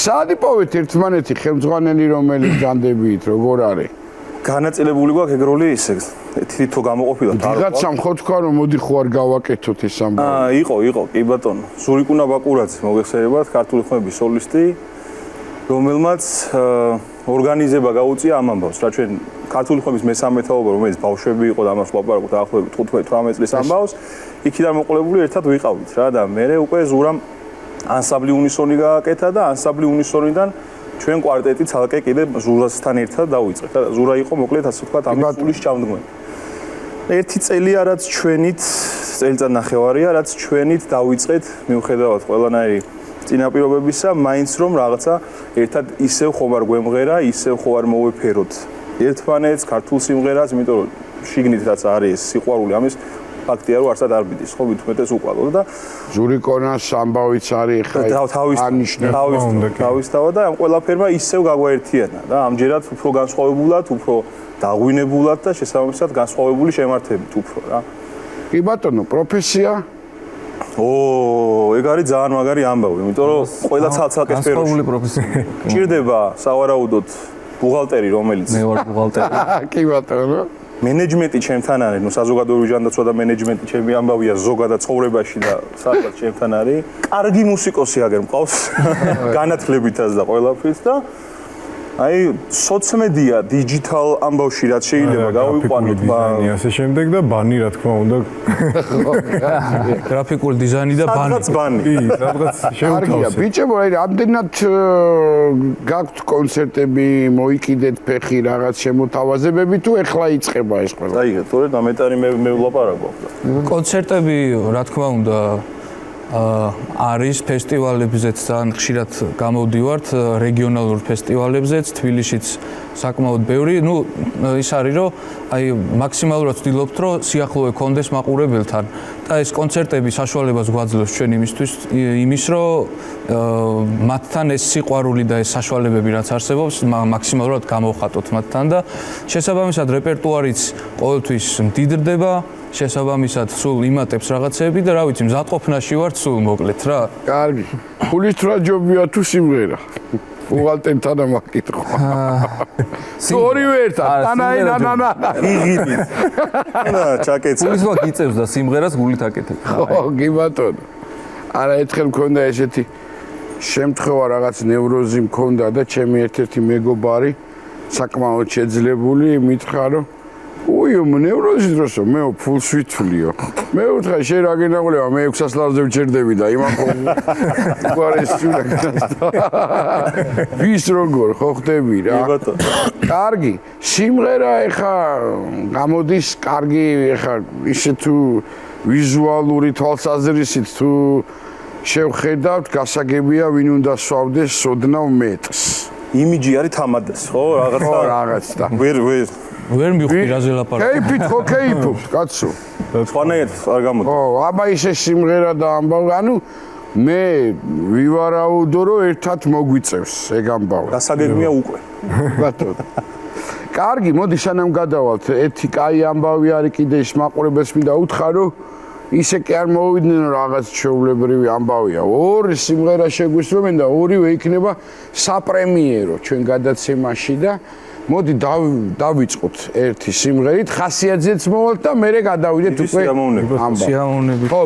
საადი პოვეთ ერთმანეთი ხელმძღვანელი რომელიც განდებით როგორ არის? განაწილებული გვაქვს ეგ როლი ისე თითო გამოყოფილად ვიღაცამ ხო თქვა რომ მოდი ხო არ გავაკეთოთ ეს ამბავი. იყო, კი ბატონო. ზურიკუნა ბაკურაძე მოგეხსენებათ, ქართული ხმების სოლისტი, რომელმაც ორგანიზება გაუწია ამ ამბავს, რა ჩვენ ქართული ხმების მესამე თაობა, რომელიც ბავშვები იყო და ამას ვაპარაკობთ დაახლოებით 15-18 წლის ამბავს, იქიდან მოყოლებული ერთად ვიყავით რა და მე უკვე ზურამ ანსამბლი უნისონი გააკეთა და ანსამბლი უნისონიდან ჩვენ კვარტეტი ცალკე კიდე ზურასთან ერთად დავიწყეთ. ზურა იყო მოკლედ ასე ვთქვათ ამის ფულის ჩამდგმელი. ერთი წელია რაც ჩვენით წელიწად ნახევარია რაც ჩვენით დავიწყეთ მიუხედავად ყველანაირი წინაპირობებისა, მაინც რომ რაღაცა ერთად ისევ ხომ არ გვემღერა, ისევ ხო არ მოვეფეროთ ერთმანეთს, ქართულ სიმღერას, იმიტომ რომ შიგნით რაც არის სიყვარული ამის ფაქტია რომ არსად არ ბიდის, ხო მithumetes უყალოდ და ზურიკონას ამბავიც არის ხა თავის და ამ ყველაფერმა ისევ გაგვაერთიანა და ამჯერად უფრო განსხვავებულად, უფრო დაღვინებულად და შესაბამისად განსხვავებული შემართებით უფრო რა. კი ბატონო, პროფესია? ეგ არის ძალიან მაგარი ამბავი, იმიტომ რომ ყველა ცალ-ცალკე სფეროში განსხვავებული პროფესია. ჭირდება სავარაუდოდ ბუღალტერი, რომელიც მე ვარ ბუღალტერი. კი ბატონო. მენეჯმენტი ჩემთან არის, საზოგადოებრივი ჟანდაცვა და მენეჯმენტი ჩემი ამბავია ზოგადად ცხოვრებაში და სადღაც ჩემთან არის. კარგი მუსიკოსი აგერ მყავს, განათლებითაც და ყველაფრით და აი სოციმედია, დიჯიტალ ამბავში რაც შეიძლება გავიყვანოთ ასე შემდეგ და ბანი რა თქმა უნდა. გრაფიკული დიზაინი და ბანი. სადღაც ბანი. კი, სადღაც შევთავაზეთ. ბიჭებო, აი რამდენად გაქვთ კონცერტები, მოიკიდეთ ფეხი რაღაც შემოთავაზებები თუ ეხლა იწყება ეს ყველა? აი, თორედ ამეტარი მე ვლაპარაკობ. კონცერტები, რა თქმა უნდა, არის ფესტივალებზეც ძალიან ხშირად გამოვდივართ, რეგიონალურ ფესტივალებზეც, თბილისშიც საკმაოდ ბევრი. ნუ ის არის რომ აი მაქსიმალურად ვცდილობთ რომ სიახლოვე კონდეს მაყურებელთან და ეს კონცერტები საშუალებას გვაძლევს ჩვენ იმის რომ მათთან ეს სიყვარული და ეს საშუალებები რაც არსებობს მაქსიმალურად გამოვხატოთ მათთან და შესაბამისად რეპერტუარიც ყოველთვის მდიდრდება. შესაბამისად სულ იმატებს რაღაცები და რა ვიცი მზადყოფნაში ვარ სულ მოკლედ რა. კარგი. ფულის რა ჯობია თუ სიმღერა? უღალტენთან ამაკითხო. ორივე ერთად. იღიდით. და ჩაკეცა. ფულის ვაკ იწევს და სიმღერას გულით აკეთებ. ხო, კი ბატონო. არა ერთხელ მქონდა ესეთი შემთხვევა რაღაც ნევროზი მქონდა და ჩემი ერთ-ერთი მეგობარი საკმაოდ შეძლებული მითხრა რომ უიო ნევროზის დროსო მე ფულს ვითვლიო. მე უთხრა შენ რა გენაღლება მე 600 ლარზე ვჭერდები და იმან ხო გვარესწულა. ვის როგორ ხო ხდები რა. კარგი, სიმღერა ეხა გამოდის კარგი ეხა ისე თუ ვიზუალური თვალსაზრისით თუ შევხედავთ გასაგებია ვინ უნდა სვავდეს სოდნავ მეტს. იმიჯი არის თამადეს, ხო? რაღაც და. ვერ მივხვდი რაზე ლაპარაკობ. კეიფით ხო კეიფობთ, კაცო. სხვანაირად არ გამოდის. ხო, აბა ისე სიმღერა და ამბავი, ანუ მე ვივარაუდო რომ ერთად მოგვიწევს ეგ ამბავი. გასაგებია უკვე. ბატონო. კარგი, მოდი სანამ გადავალთ, ერთი კაი ამბავი არის კიდე ის მაყურებელს მინდა უთხრა რომ ისე კი არ მოვიდნენ რაღაც ჩვეულებრივი ამბავია. ორი სიმღერა შეგვისწრებენ და ორივე იქნება საპრემიერო ჩვენ გადაცემაში და მოდი დავიწყოთ ერთი სიმღერით, ხასიათზეც მოვალთ და მერე გადავიდეთ უკვე სიამოვნებით. ამბავ. სიამოვნებით. ხო.